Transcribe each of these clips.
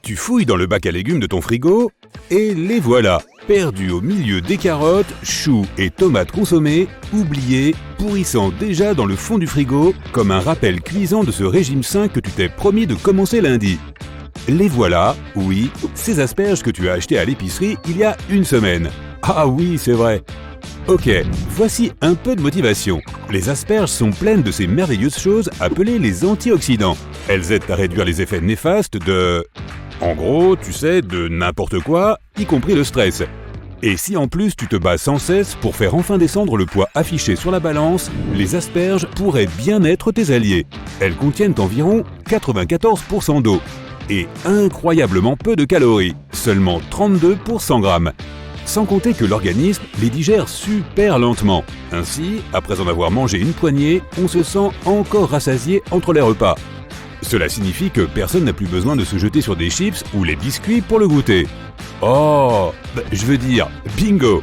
Tu fouilles dans le bac à légumes de ton frigo et les voilà, perdus au milieu des carottes, choux et tomates consommées, oubliés, pourrissant déjà dans le fond du frigo, comme un rappel cuisant de ce régime sain que tu t'es promis de commencer lundi. Les voilà, oui, ces asperges que tu as achetées à l'épicerie il y a une semaine. Ah oui, c'est vrai. Ok, voici un peu de motivation. Les asperges sont pleines de ces merveilleuses choses appelées les antioxydants. Elles aident à réduire les effets néfastes de... En gros, tu sais, de n'importe quoi, y compris le stress. Et si en plus tu te bats sans cesse pour faire enfin descendre le poids affiché sur la balance, les asperges pourraient bien être tes alliés. Elles contiennent environ 94% d'eau et incroyablement peu de calories, seulement 32 pour 100 grammes. Sans compter que l'organisme les digère super lentement. Ainsi, après en avoir mangé une poignée, on se sent encore rassasié entre les repas. Cela signifie que personne n'a plus besoin de se jeter sur des chips ou les biscuits pour le goûter. Oh, je veux dire, bingo!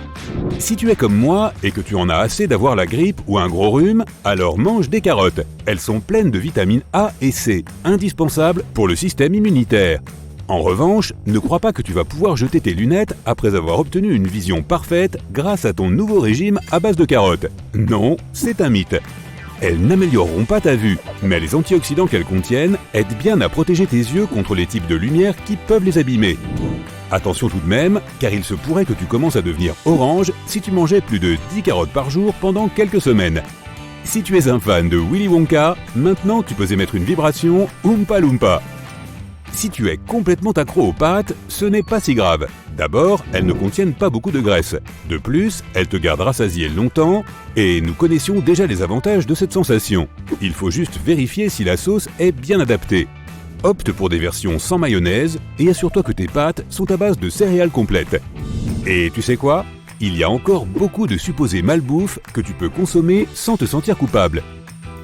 Si tu es comme moi et que tu en as assez d'avoir la grippe ou un gros rhume, alors mange des carottes. Elles sont pleines de vitamines A et C, indispensables pour le système immunitaire. En revanche, ne crois pas que tu vas pouvoir jeter tes lunettes après avoir obtenu une vision parfaite grâce à ton nouveau régime à base de carottes. Non, c'est un mythe. Elles n'amélioreront pas ta vue, mais les antioxydants qu'elles contiennent aident bien à protéger tes yeux contre les types de lumière qui peuvent les abîmer. Attention tout de même, car il se pourrait que tu commences à devenir orange si tu mangeais plus de 10 carottes par jour pendant quelques semaines. Si tu es un fan de Willy Wonka, maintenant tu peux émettre une vibration Oompa Loompa. Si tu es complètement accro aux pâtes, ce n'est pas si grave. D'abord, elles ne contiennent pas beaucoup de graisse. De plus, elles te gardent rassasié longtemps, et nous connaissions déjà les avantages de cette sensation. Il faut juste vérifier si la sauce est bien adaptée. Opte pour des versions sans mayonnaise, et assure-toi que tes pâtes sont à base de céréales complètes. Et tu sais quoi ? Il y a encore beaucoup de supposés malbouffes que tu peux consommer sans te sentir coupable.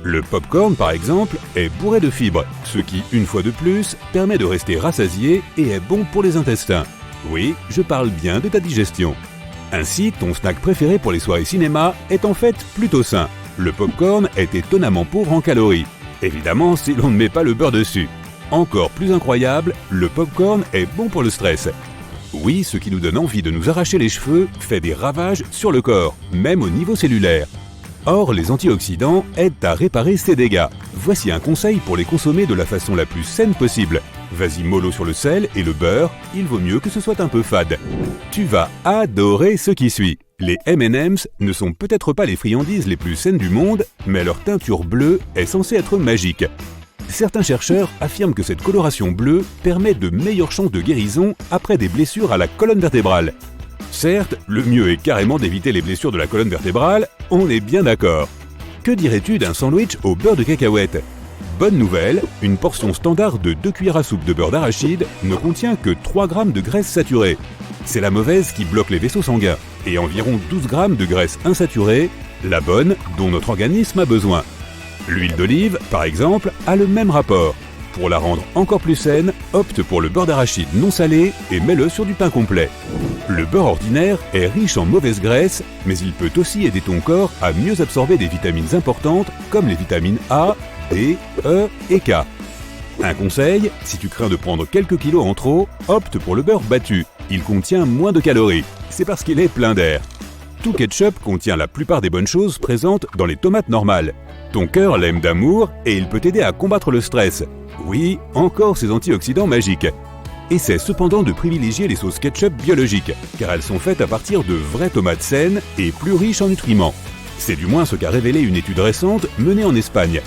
Le popcorn, par exemple, est bourré de fibres, ce qui, une fois de plus, permet de rester rassasié et est bon pour les intestins. Oui, je parle bien de ta digestion. Ainsi, ton snack préféré pour les soirées cinéma est en fait plutôt sain. Le popcorn est étonnamment pauvre en calories. Évidemment, si l'on ne met pas le beurre dessus. Encore plus incroyable, le popcorn est bon pour le stress. Oui, ce qui nous donne envie de nous arracher les cheveux fait des ravages sur le corps, même au niveau cellulaire. Or, les antioxydants aident à réparer ces dégâts. Voici un conseil pour les consommer de la façon la plus saine possible. Vas-y mollo sur le sel et le beurre, il vaut mieux que ce soit un peu fade. Tu vas adorer ce qui suit. Les M&M's ne sont peut-être pas les friandises les plus saines du monde, mais leur teinture bleue est censée être magique. Certains chercheurs affirment que cette coloration bleue permet de meilleures chances de guérison après des blessures à la colonne vertébrale. Certes, le mieux est carrément d'éviter les blessures de la colonne vertébrale, on est bien d'accord. Que dirais-tu d'un sandwich au beurre de cacahuète ? Bonne nouvelle, une portion standard de 2 cuillères à soupe de beurre d'arachide ne contient que 3 grammes de graisse saturée. C'est la mauvaise qui bloque les vaisseaux sanguins, et environ 12 grammes de graisse insaturée, la bonne dont notre organisme a besoin. L'huile d'olive, par exemple, a le même rapport. Pour la rendre encore plus saine, opte pour le beurre d'arachide non salé et mets-le sur du pain complet. Le beurre ordinaire est riche en mauvaise graisse, mais il peut aussi aider ton corps à mieux absorber des vitamines importantes comme les vitamines A, D, E et K. Un conseil, si tu crains de prendre quelques kilos en trop, opte pour le beurre battu. Il contient moins de calories. C'est parce qu'il est plein d'air. Tout ketchup contient la plupart des bonnes choses présentes dans les tomates normales. Ton cœur l'aime d'amour et il peut t'aider à combattre le stress. Oui, encore ces antioxydants magiques. Essaie cependant de privilégier les sauces ketchup biologiques, car elles sont faites à partir de vraies tomates saines et plus riches en nutriments. C'est du moins ce qu'a révélé une étude récente menée en Espagne.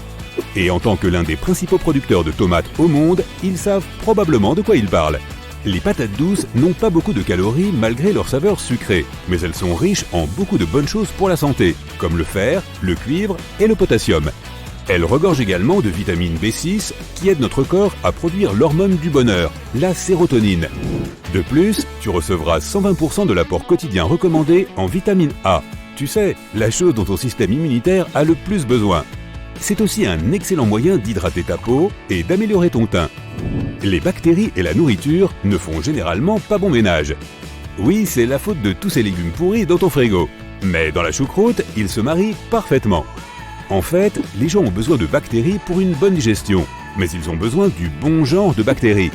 Et en tant que l'un des principaux producteurs de tomates au monde, ils savent probablement de quoi ils parlent. Les patates douces n'ont pas beaucoup de calories malgré leur saveur sucrée, mais elles sont riches en beaucoup de bonnes choses pour la santé, comme le fer, le cuivre et le potassium. Elles regorgent également de vitamine B6 qui aide notre corps à produire l'hormone du bonheur, la sérotonine. De plus, tu recevras 120% de l'apport quotidien recommandé en vitamine A. Tu sais, la chose dont ton système immunitaire a le plus besoin. C'est aussi un excellent moyen d'hydrater ta peau et d'améliorer ton teint. Les bactéries et la nourriture ne font généralement pas bon ménage. Oui, c'est la faute de tous ces légumes pourris dans ton frigo. Mais dans la choucroute, ils se marient parfaitement. En fait, les gens ont besoin de bactéries pour une bonne digestion, mais ils ont besoin du bon genre de bactéries.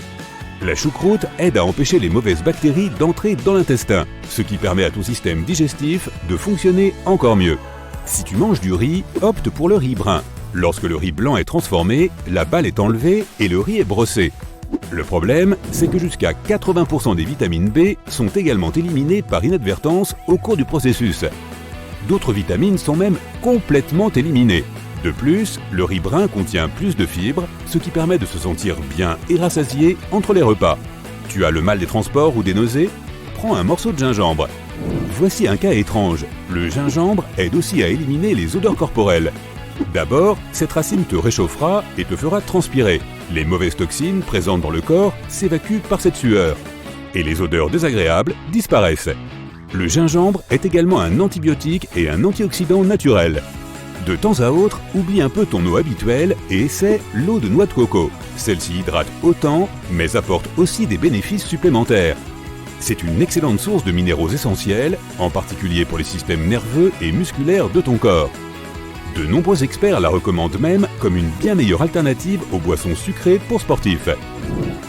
La choucroute aide à empêcher les mauvaises bactéries d'entrer dans l'intestin, ce qui permet à ton système digestif de fonctionner encore mieux. Si tu manges du riz, opte pour le riz brun. Lorsque le riz blanc est transformé, la balle est enlevée et le riz est brossé. Le problème, c'est que jusqu'à 80% des vitamines B sont également éliminées par inadvertance au cours du processus. D'autres vitamines sont même complètement éliminées. De plus, le riz brun contient plus de fibres, ce qui permet de se sentir bien et rassasié entre les repas. Tu as le mal des transports ou des nausées? Prends un morceau de gingembre. Voici un cas étrange. Le gingembre aide aussi à éliminer les odeurs corporelles. D'abord, cette racine te réchauffera et te fera transpirer. Les mauvaises toxines présentes dans le corps s'évacuent par cette sueur. Et les odeurs désagréables disparaissent. Le gingembre est également un antibiotique et un antioxydant naturel. De temps à autre, oublie un peu ton eau habituelle et essaie l'eau de noix de coco. Celle-ci hydrate autant, mais apporte aussi des bénéfices supplémentaires. C'est une excellente source de minéraux essentiels, en particulier pour les systèmes nerveux et musculaires de ton corps. De nombreux experts la recommandent même comme une bien meilleure alternative aux boissons sucrées pour sportifs.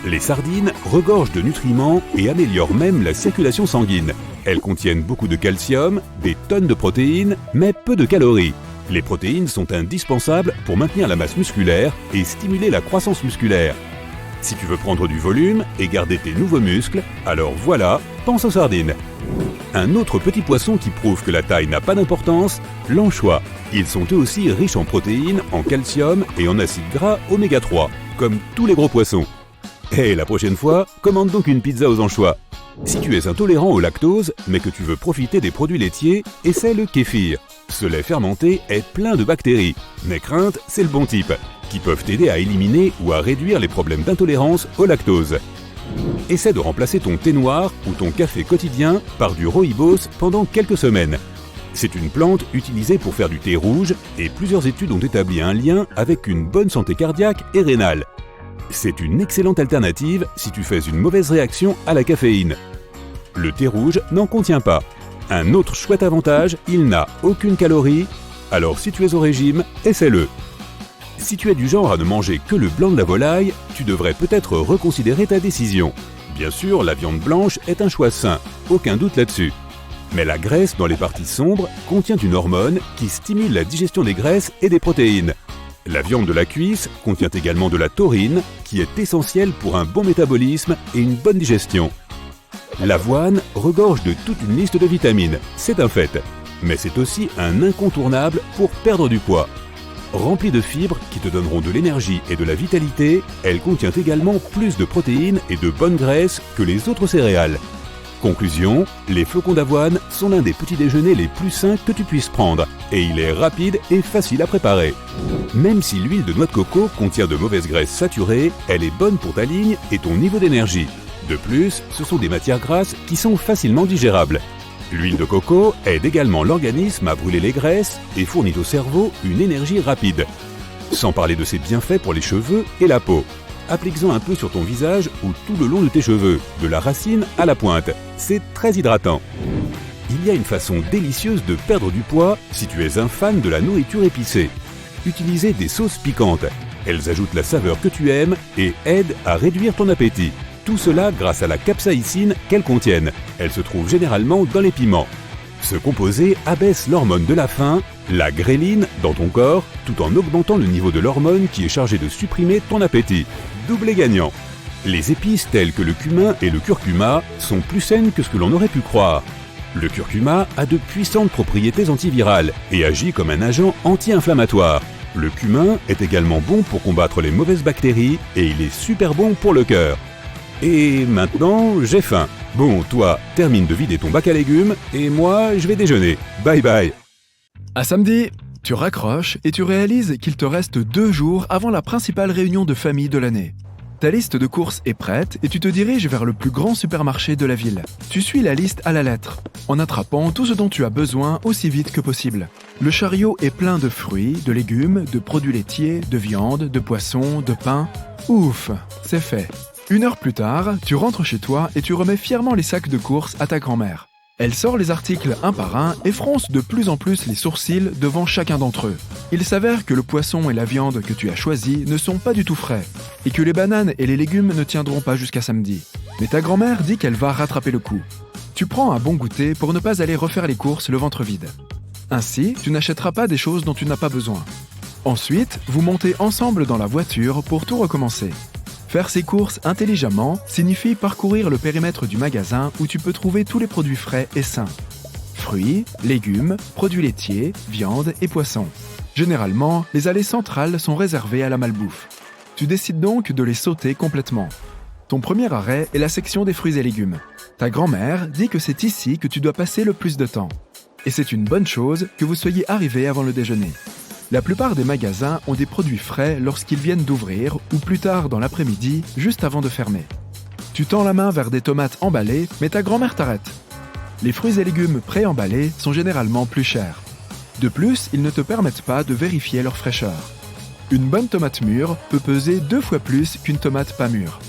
Les sardines regorgent de nutriments et améliorent même la circulation sanguine. Elles contiennent beaucoup de calcium, des tonnes de protéines, mais peu de calories. Les protéines sont indispensables pour maintenir la masse musculaire et stimuler la croissance musculaire. Si tu veux prendre du volume et garder tes nouveaux muscles, alors voilà, pense aux sardines. Un autre petit poisson qui prouve que la taille n'a pas d'importance, l'anchois. Ils sont eux aussi riches en protéines, en calcium et en acides gras oméga 3, comme tous les gros poissons. Et la prochaine fois, commande donc une pizza aux anchois. Si tu es intolérant au lactose, mais que tu veux profiter des produits laitiers, essaie le kéfir. Ce lait fermenté est plein de bactéries. N'aie crainte, c'est le bon type, qui peuvent t'aider à éliminer ou à réduire les problèmes d'intolérance au lactose. Essaie de remplacer ton thé noir ou ton café quotidien par du rooibos pendant quelques semaines. C'est une plante utilisée pour faire du thé rouge et plusieurs études ont établi un lien avec une bonne santé cardiaque et rénale. C'est une excellente alternative si tu fais une mauvaise réaction à la caféine. Le thé rouge n'en contient pas. Un autre chouette avantage, il n'a aucune calorie, alors si tu es au régime, essaie-le. Si tu es du genre à ne manger que le blanc de la volaille, tu devrais peut-être reconsidérer ta décision. Bien sûr, la viande blanche est un choix sain, aucun doute là-dessus. Mais la graisse dans les parties sombres contient une hormone qui stimule la digestion des graisses et des protéines. La viande de la cuisse contient également de la taurine, qui est essentielle pour un bon métabolisme et une bonne digestion. L'avoine regorge de toute une liste de vitamines, c'est un fait. Mais c'est aussi un incontournable pour perdre du poids. Remplie de fibres qui te donneront de l'énergie et de la vitalité, elle contient également plus de protéines et de bonnes graisses que les autres céréales. Conclusion, les flocons d'avoine sont l'un des petits déjeuners les plus sains que tu puisses prendre, et il est rapide et facile à préparer. Même si l'huile de noix de coco contient de mauvaises graisses saturées, elle est bonne pour ta ligne et ton niveau d'énergie. De plus, ce sont des matières grasses qui sont facilement digérables. L'huile de coco aide également l'organisme à brûler les graisses et fournit au cerveau une énergie rapide. Sans parler de ses bienfaits pour les cheveux et la peau. Applique-en un peu sur ton visage ou tout le long de tes cheveux, de la racine à la pointe. C'est très hydratant. Il y a une façon délicieuse de perdre du poids si tu es un fan de la nourriture épicée. Utilisez des sauces piquantes. Elles ajoutent la saveur que tu aimes et aident à réduire ton appétit. Tout cela grâce à la capsaïcine qu'elles contiennent. Elle se trouve généralement dans les piments. Ce composé abaisse l'hormone de la faim, la gréline, dans ton corps, tout en augmentant le niveau de l'hormone qui est chargée de supprimer ton appétit. Doublé gagnant. Les épices telles que le cumin et le curcuma sont plus saines que ce que l'on aurait pu croire. Le curcuma a de puissantes propriétés antivirales et agit comme un agent anti-inflammatoire. Le cumin est également bon pour combattre les mauvaises bactéries et il est super bon pour le cœur. Et maintenant, j'ai faim. Bon, toi, termine de vider ton bac à légumes et moi, je vais déjeuner. Bye bye. À samedi, tu raccroches et tu réalises qu'il te reste 2 jours avant la principale réunion de famille de l'année. Ta liste de courses est prête et tu te diriges vers le plus grand supermarché de la ville. Tu suis la liste à la lettre, en attrapant tout ce dont tu as besoin aussi vite que possible. Le chariot est plein de fruits, de légumes, de produits laitiers, de viande, de poissons, de pain. Ouf, c'est fait. 1 heure plus tard, tu rentres chez toi et tu remets fièrement les sacs de courses à ta grand-mère. Elle sort les articles un par un et fronce de plus en plus les sourcils devant chacun d'entre eux. Il s'avère que le poisson et la viande que tu as choisis ne sont pas du tout frais, et que les bananes et les légumes ne tiendront pas jusqu'à samedi. Mais ta grand-mère dit qu'elle va rattraper le coup. Tu prends un bon goûter pour ne pas aller refaire les courses le ventre vide. Ainsi, tu n'achèteras pas des choses dont tu n'as pas besoin. Ensuite, vous montez ensemble dans la voiture pour tout recommencer. Faire ses courses intelligemment signifie parcourir le périmètre du magasin où tu peux trouver tous les produits frais et sains. Fruits, légumes, produits laitiers, viande et poissons. Généralement, les allées centrales sont réservées à la malbouffe. Tu décides donc de les sauter complètement. Ton premier arrêt est la section des fruits et légumes. Ta grand-mère dit que c'est ici que tu dois passer le plus de temps. Et c'est une bonne chose que vous soyez arrivé avant le déjeuner. La plupart des magasins ont des produits frais lorsqu'ils viennent d'ouvrir ou plus tard dans l'après-midi, juste avant de fermer. Tu tends la main vers des tomates emballées, mais ta grand-mère t'arrête. Les fruits et légumes pré-emballés sont généralement plus chers. De plus, ils ne te permettent pas de vérifier leur fraîcheur. Une bonne tomate mûre peut peser 2 fois plus qu'une tomate pas mûre.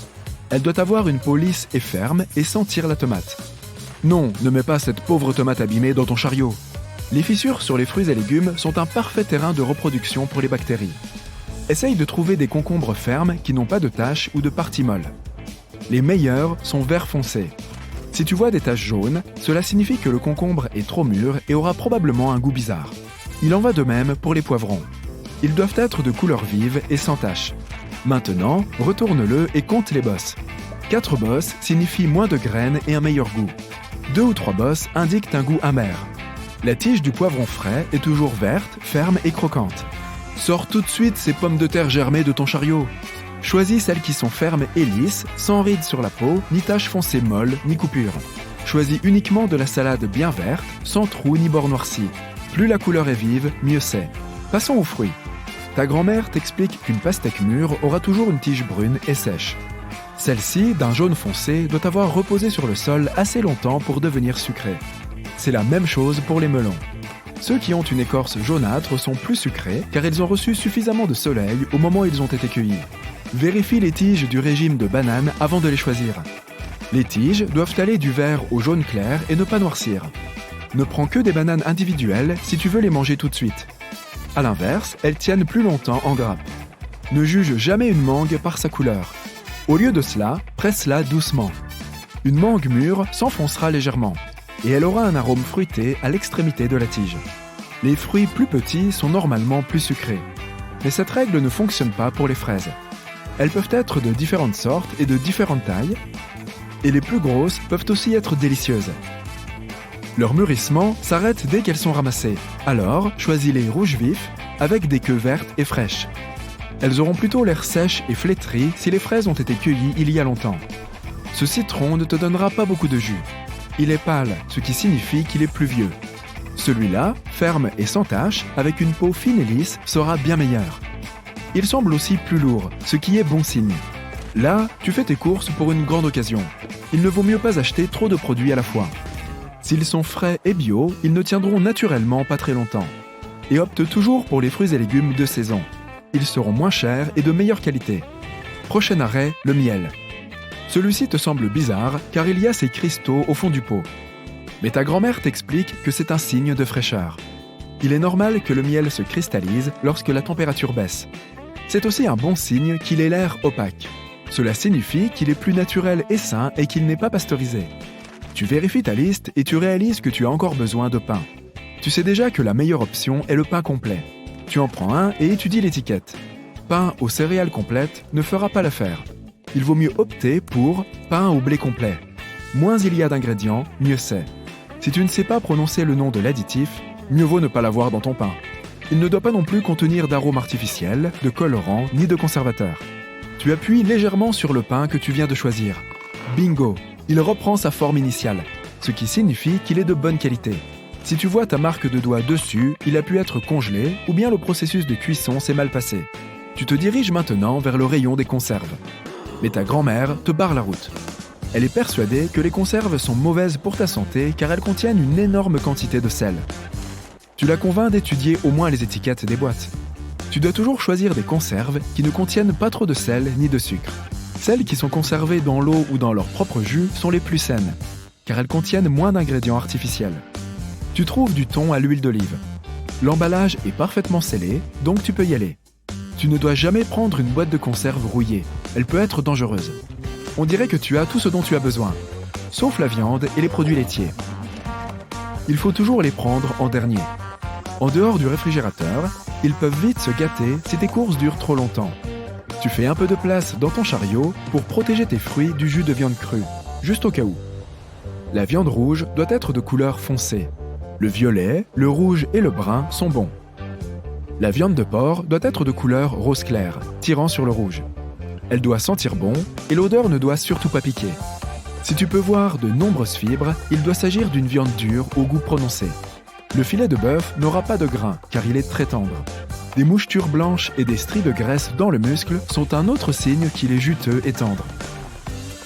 Elle doit avoir une peau lisse et ferme et sentir la tomate. Non, ne mets pas cette pauvre tomate abîmée dans ton chariot. Les fissures sur les fruits et légumes sont un parfait terrain de reproduction pour les bactéries. Essaye de trouver des concombres fermes qui n'ont pas de taches ou de parties molles. Les meilleurs sont vert foncé. Si tu vois des taches jaunes, cela signifie que le concombre est trop mûr et aura probablement un goût bizarre. Il en va de même pour les poivrons. Ils doivent être de couleur vive et sans taches. Maintenant, retourne-le et compte les bosses. 4 bosses signifient moins de graines et un meilleur goût. 2 ou 3 bosses indiquent un goût amer. La tige du poivron frais est toujours verte, ferme et croquante. Sors tout de suite ces pommes de terre germées de ton chariot. Choisis celles qui sont fermes et lisses, sans rides sur la peau, ni taches foncées molles, ni coupures. Choisis uniquement de la salade bien verte, sans trous ni bords noircis. Plus la couleur est vive, mieux c'est. Passons aux fruits. Ta grand-mère t'explique qu'une pastèque mûre aura toujours une tige brune et sèche. Celle-ci, d'un jaune foncé, doit avoir reposé sur le sol assez longtemps pour devenir sucrée. C'est la même chose pour les melons. Ceux qui ont une écorce jaunâtre sont plus sucrés car ils ont reçu suffisamment de soleil au moment où ils ont été cueillis. Vérifie les tiges du régime de bananes avant de les choisir. Les tiges doivent aller du vert au jaune clair et ne pas noircir. Ne prends que des bananes individuelles si tu veux les manger tout de suite. A l'inverse, elles tiennent plus longtemps en grappe. Ne juge jamais une mangue par sa couleur. Au lieu de cela, presse-la doucement. Une mangue mûre s'enfoncera légèrement et elle aura un arôme fruité à l'extrémité de la tige. Les fruits plus petits sont normalement plus sucrés. Mais cette règle ne fonctionne pas pour les fraises. Elles peuvent être de différentes sortes et de différentes tailles, et les plus grosses peuvent aussi être délicieuses. Leur mûrissement s'arrête dès qu'elles sont ramassées, alors choisis les rouges vifs avec des queues vertes et fraîches. Elles auront plutôt l'air sèches et flétries si les fraises ont été cueillies il y a longtemps. Ce citron ne te donnera pas beaucoup de jus. Il est pâle, ce qui signifie qu'il est plus vieux. Celui-là, ferme et sans tache, avec une peau fine et lisse, sera bien meilleur. Il semble aussi plus lourd, ce qui est bon signe. Là, tu fais tes courses pour une grande occasion. Il ne vaut mieux pas acheter trop de produits à la fois. S'ils sont frais et bio, ils ne tiendront naturellement pas très longtemps. Et opte toujours pour les fruits et légumes de saison. Ils seront moins chers et de meilleure qualité. Prochain arrêt, le miel. Celui-ci te semble bizarre car il y a ces cristaux au fond du pot. Mais ta grand-mère t'explique que c'est un signe de fraîcheur. Il est normal que le miel se cristallise lorsque la température baisse. C'est aussi un bon signe qu'il ait l'air opaque. Cela signifie qu'il est plus naturel et sain et qu'il n'est pas pasteurisé. Tu vérifies ta liste et tu réalises que tu as encore besoin de pain. Tu sais déjà que la meilleure option est le pain complet. Tu en prends un et étudies l'étiquette. Pain aux céréales complètes ne fera pas l'affaire. Il vaut mieux opter pour pain au blé complet. Moins il y a d'ingrédients, mieux c'est. Si tu ne sais pas prononcer le nom de l'additif, mieux vaut ne pas l'avoir dans ton pain. Il ne doit pas non plus contenir d'arômes artificiels, de colorants ni de conservateurs. Tu appuies légèrement sur le pain que tu viens de choisir. Bingo! Il reprend sa forme initiale, ce qui signifie qu'il est de bonne qualité. Si tu vois ta marque de doigt dessus, il a pu être congelé ou bien le processus de cuisson s'est mal passé. Tu te diriges maintenant vers le rayon des conserves. Mais ta grand-mère te barre la route. Elle est persuadée que les conserves sont mauvaises pour ta santé car elles contiennent une énorme quantité de sel. Tu la convaincs d'étudier au moins les étiquettes des boîtes. Tu dois toujours choisir des conserves qui ne contiennent pas trop de sel ni de sucre. Celles qui sont conservées dans l'eau ou dans leur propre jus sont les plus saines. car elles contiennent moins d'ingrédients artificiels. Tu trouves du thon à l'huile d'olive. L'emballage est parfaitement scellé, donc tu peux y aller. Tu ne dois jamais prendre une boîte de conserve rouillée, elle peut être dangereuse. On dirait que tu as tout ce dont tu as besoin, sauf la viande et les produits laitiers. Il faut toujours les prendre en dernier. En dehors du réfrigérateur, ils peuvent vite se gâter si tes courses durent trop longtemps. Tu fais un peu de place dans ton chariot pour protéger tes fruits du jus de viande crue, juste au cas où. La viande rouge doit être de couleur foncée. Le violet, le rouge et le brun sont bons. La viande de porc doit être de couleur rose clair, tirant sur le rouge. Elle doit sentir bon et l'odeur ne doit surtout pas piquer. Si tu peux voir de nombreuses fibres, il doit s'agir d'une viande dure au goût prononcé. Le filet de bœuf n'aura pas de grains car il est très tendre. Des mouchetures blanches et des stries de graisse dans le muscle sont un autre signe qu'il est juteux et tendre.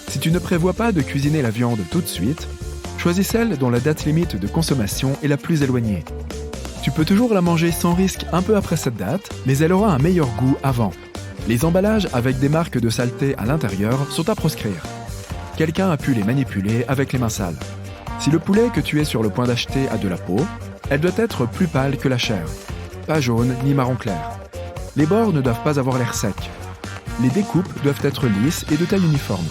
Si tu ne prévois pas de cuisiner la viande tout de suite, choisis celle dont la date limite de consommation est la plus éloignée. Tu peux toujours la manger sans risque un peu après cette date, mais elle aura un meilleur goût avant. Les emballages avec des marques de saleté à l'intérieur sont à proscrire. Quelqu'un a pu les manipuler avec les mains sales. Si le poulet que tu es sur le point d'acheter a de la peau, elle doit être plus pâle que la chair. Pas jaune ni marron clair. Les bords ne doivent pas avoir l'air sec. Les découpes doivent être lisses et de taille uniforme.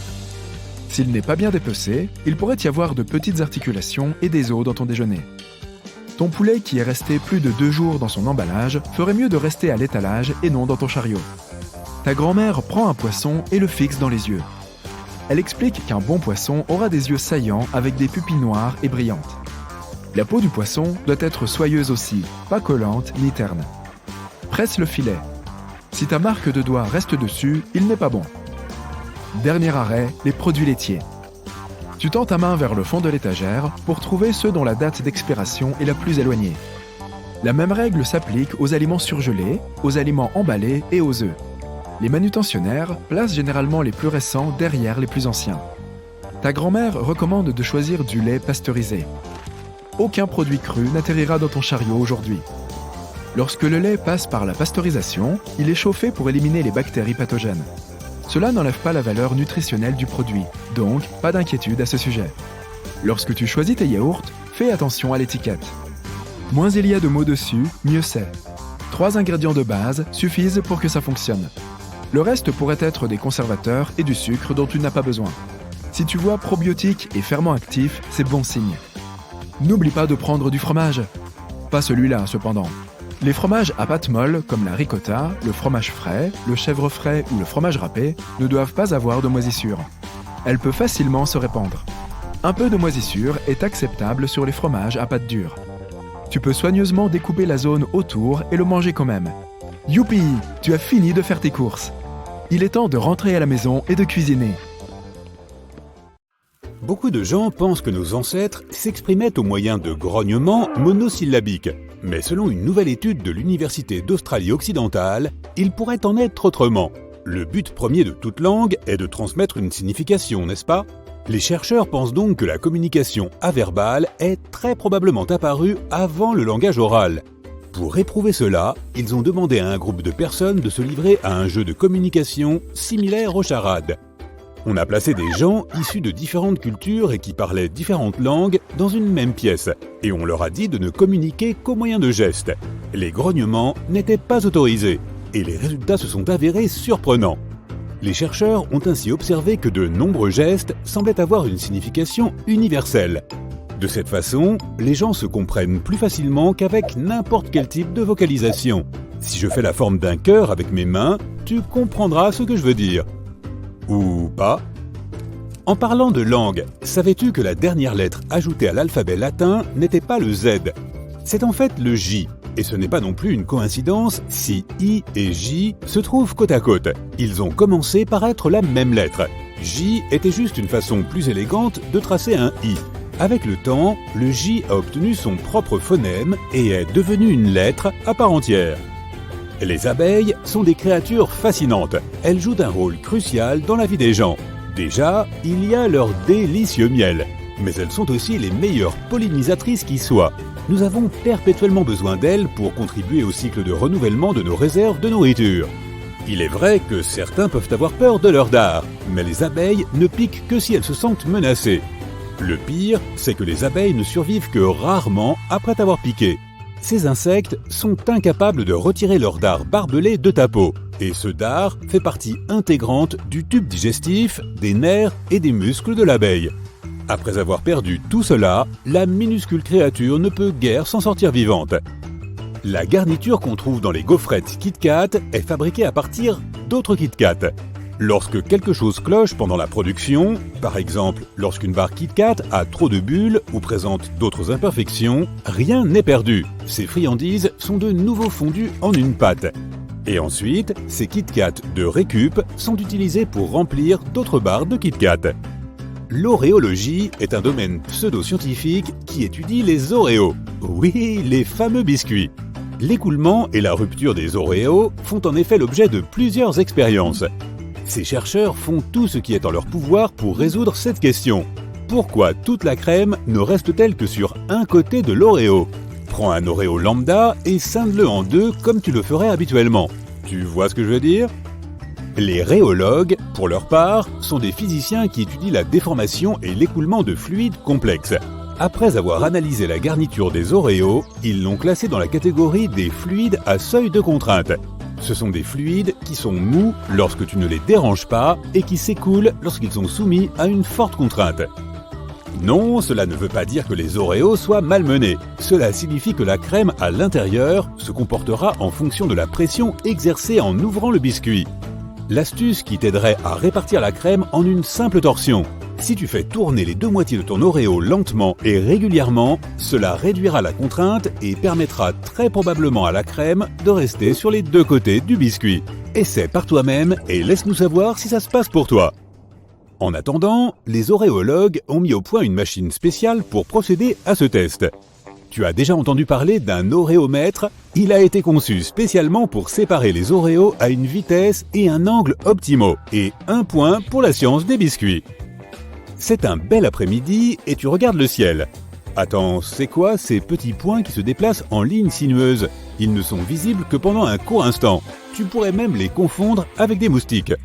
S'il n'est pas bien dépecé, il pourrait y avoir de petites articulations et des os dans ton déjeuner. Ton poulet qui est resté plus de 2 jours dans son emballage ferait mieux de rester à l'étalage et non dans ton chariot. Ta grand-mère prend un poisson et le fixe dans les yeux. Elle explique qu'un bon poisson aura des yeux saillants avec des pupilles noires et brillantes. La peau du poisson doit être soyeuse aussi, pas collante ni terne. Presse le filet. Si ta marque de doigt reste dessus, il n'est pas bon. Dernier arrêt, les produits laitiers. Tu tends ta main vers le fond de l'étagère pour trouver ceux dont la date d'expiration est la plus éloignée. La même règle s'applique aux aliments surgelés, aux aliments emballés et aux œufs. Les manutentionnaires placent généralement les plus récents derrière les plus anciens. Ta grand-mère recommande de choisir du lait pasteurisé. Aucun produit cru n'atterrira dans ton chariot aujourd'hui. Lorsque le lait passe par la pasteurisation, il est chauffé pour éliminer les bactéries pathogènes. Cela n'enlève pas la valeur nutritionnelle du produit, donc pas d'inquiétude à ce sujet. Lorsque tu choisis tes yaourts, fais attention à l'étiquette. Moins il y a de mots dessus, mieux c'est. 3 ingrédients de base suffisent pour que ça fonctionne. Le reste pourrait être des conservateurs et du sucre dont tu n'as pas besoin. Si tu vois probiotiques et ferments actifs, c'est bon signe. N'oublie pas de prendre du fromage. Pas celui-là, cependant. Les fromages à pâte molle, comme la ricotta, le fromage frais, le chèvre frais ou le fromage râpé, ne doivent pas avoir de moisissure. Elle peut facilement se répandre. Un peu de moisissure est acceptable sur les fromages à pâte dure. Tu peux soigneusement découper la zone autour et le manger quand même. Youpi, tu as fini de faire tes courses. Il est temps de rentrer à la maison et de cuisiner. Beaucoup de gens pensent que nos ancêtres s'exprimaient au moyen de grognements monosyllabiques. Mais selon une nouvelle étude de l'Université d'Australie-Occidentale, il pourrait en être autrement. Le but premier de toute langue est de transmettre une signification, n'est-ce pas ? Les chercheurs pensent donc que la communication averbale est très probablement apparue avant le langage oral. Pour éprouver cela, ils ont demandé à un groupe de personnes de se livrer à un jeu de communication similaire aux charades. On a placé des gens issus de différentes cultures et qui parlaient différentes langues dans une même pièce, et on leur a dit de ne communiquer qu'au moyen de gestes. Les grognements n'étaient pas autorisés, et les résultats se sont avérés surprenants. Les chercheurs ont ainsi observé que de nombreux gestes semblaient avoir une signification universelle. De cette façon, les gens se comprennent plus facilement qu'avec n'importe quel type de vocalisation. Si je fais la forme d'un cœur avec mes mains, tu comprendras ce que je veux dire. Ou pas. En parlant de langue, savais-tu que la dernière lettre ajoutée à l'alphabet latin n'était pas le Z? C'est en fait le J. Et ce n'est pas non plus une coïncidence si I et J se trouvent côte à côte. Ils ont commencé par être la même lettre. J était juste une façon plus élégante de tracer un I. Avec le temps, le J a obtenu son propre phonème et est devenu une lettre à part entière. Les abeilles sont des créatures fascinantes. Elles jouent un rôle crucial dans la vie des gens. Déjà, il y a leur délicieux miel. Mais elles sont aussi les meilleures pollinisatrices qui soient. Nous avons perpétuellement besoin d'elles pour contribuer au cycle de renouvellement de nos réserves de nourriture. Il est vrai que certains peuvent avoir peur de leur dard, mais les abeilles ne piquent que si elles se sentent menacées. Le pire, c'est que les abeilles ne survivent que rarement après t'avoir piqué. Ces insectes sont incapables de retirer leur dard barbelé de ta peau. Et ce dard fait partie intégrante du tube digestif, des nerfs et des muscles de l'abeille. Après avoir perdu tout cela, la minuscule créature ne peut guère s'en sortir vivante. La garniture qu'on trouve dans les gaufrettes Kit Kat est fabriquée à partir d'autres Kit Kat. Lorsque quelque chose cloche pendant la production, par exemple lorsqu'une barre Kit Kat a trop de bulles ou présente d'autres imperfections, rien n'est perdu. Ces friandises sont de nouveau fondues en une pâte. Et ensuite, ces Kit Kat de récup sont utilisés pour remplir d'autres barres de Kit Kat. L'oréologie est un domaine pseudo-scientifique qui étudie les Oreos. Oui, les fameux biscuits. L'écoulement et la rupture des Oreos font en effet l'objet de plusieurs expériences. Ces chercheurs font tout ce qui est en leur pouvoir pour résoudre cette question. Pourquoi toute la crème ne reste-t-elle que sur un côté de l'Oreo ? Prends un Oreo lambda et scinde-le en deux comme tu le ferais habituellement. Tu vois ce que je veux dire ? Les rhéologues, pour leur part, sont des physiciens qui étudient la déformation et l'écoulement de fluides complexes. Après avoir analysé la garniture des Oreos, ils l'ont classée dans la catégorie des fluides à seuil de contrainte. Ce sont des fluides qui sont mous lorsque tu ne les déranges pas et qui s'écoulent lorsqu'ils sont soumis à une forte contrainte. Non, cela ne veut pas dire que les Oreos soient malmenés. Cela signifie que la crème à l'intérieur se comportera en fonction de la pression exercée en ouvrant le biscuit. L'astuce qui t'aiderait à répartir la crème en une simple torsion. Si tu fais tourner les deux moitiés de ton Oreo lentement et régulièrement, cela réduira la contrainte et permettra très probablement à la crème de rester sur les deux côtés du biscuit. Essaie par toi-même et laisse-nous savoir si ça se passe pour toi. En attendant, les oréologues ont mis au point une machine spéciale pour procéder à ce test. Tu as déjà entendu parler d'un oréomètre ? Il a été conçu spécialement pour séparer les Oreos à une vitesse et un angle optimaux, et un point pour la science des biscuits. C'est un bel après-midi et tu regardes le ciel. Attends, c'est quoi ces petits points qui se déplacent en ligne sinueuse ? Ils ne sont visibles que pendant un court instant. Tu pourrais même les confondre avec des moustiques.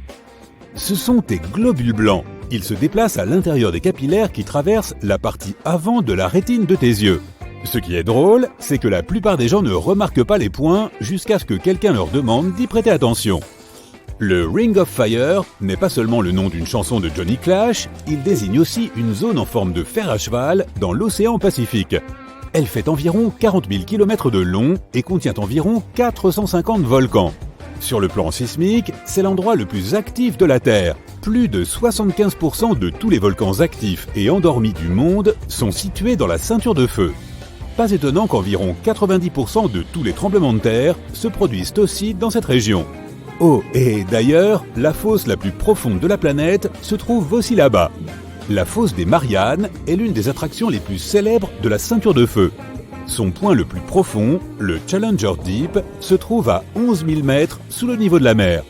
Ce sont tes globules blancs. Ils se déplacent à l'intérieur des capillaires qui traversent la partie avant de la rétine de tes yeux. Ce qui est drôle, c'est que la plupart des gens ne remarquent pas les points jusqu'à ce que quelqu'un leur demande d'y prêter attention. Le Ring of Fire n'est pas seulement le nom d'une chanson de Johnny Clash, il désigne aussi une zone en forme de fer à cheval dans l'océan Pacifique. Elle fait environ 40 000 km de long et contient environ 450 volcans. Sur le plan sismique, c'est l'endroit le plus actif de la Terre. Plus de 75% de tous les volcans actifs et endormis du monde sont situés dans la ceinture de feu. Pas étonnant qu'environ 90% de tous les tremblements de terre se produisent aussi dans cette région. Oh, et d'ailleurs, la fosse la plus profonde de la planète se trouve aussi là-bas. La fosse des Mariannes est l'une des attractions les plus célèbres de la ceinture de feu. Son point le plus profond, le Challenger Deep, se trouve à 11 000 mètres sous le niveau de la mer.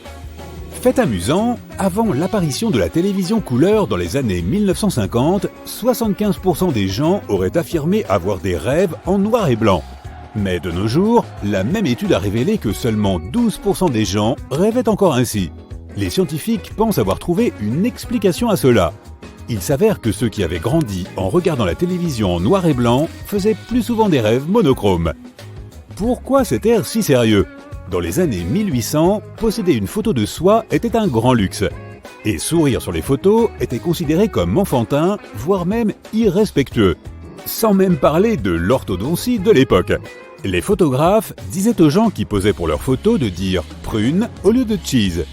Fait amusant, avant l'apparition de la télévision couleur dans les années 1950, 75% des gens auraient affirmé avoir des rêves en noir et blanc. Mais de nos jours, la même étude a révélé que seulement 12% des gens rêvaient encore ainsi. Les scientifiques pensent avoir trouvé une explication à cela. Il s'avère que ceux qui avaient grandi en regardant la télévision en noir et blanc faisaient plus souvent des rêves monochromes. Pourquoi cet air si sérieux ? Dans les années 1800, posséder une photo de soi était un grand luxe. Et sourire sur les photos était considéré comme enfantin, voire même irrespectueux. Sans même parler de l'orthodontie de l'époque. Les photographes disaient aux gens qui posaient pour leurs photos de dire « prune » au lieu de « cheese ».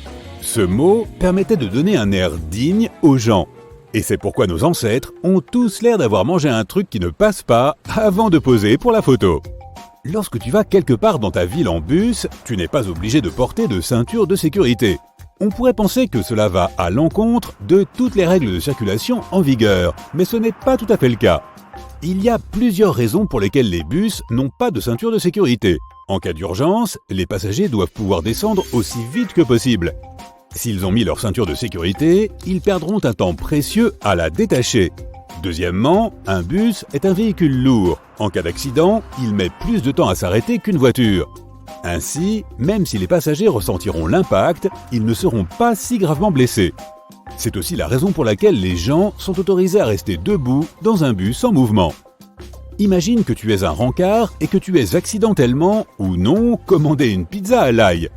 Ce mot permettait de donner un air digne aux gens. Et c'est pourquoi nos ancêtres ont tous l'air d'avoir mangé un truc qui ne passe pas avant de poser pour la photo. Lorsque tu vas quelque part dans ta ville en bus, tu n'es pas obligé de porter de ceinture de sécurité. On pourrait penser que cela va à l'encontre de toutes les règles de circulation en vigueur, mais ce n'est pas tout à fait le cas. Il y a plusieurs raisons pour lesquelles les bus n'ont pas de ceinture de sécurité. En cas d'urgence, les passagers doivent pouvoir descendre aussi vite que possible. S'ils ont mis leur ceinture de sécurité, ils perdront un temps précieux à la détacher. Deuxièmement, un bus est un véhicule lourd. En cas d'accident, il met plus de temps à s'arrêter qu'une voiture. Ainsi, même si les passagers ressentiront l'impact, ils ne seront pas si gravement blessés. C'est aussi la raison pour laquelle les gens sont autorisés à rester debout dans un bus en mouvement. Imagine que tu es un rencard et que tu aies accidentellement, ou non, commandé une pizza à l'ail.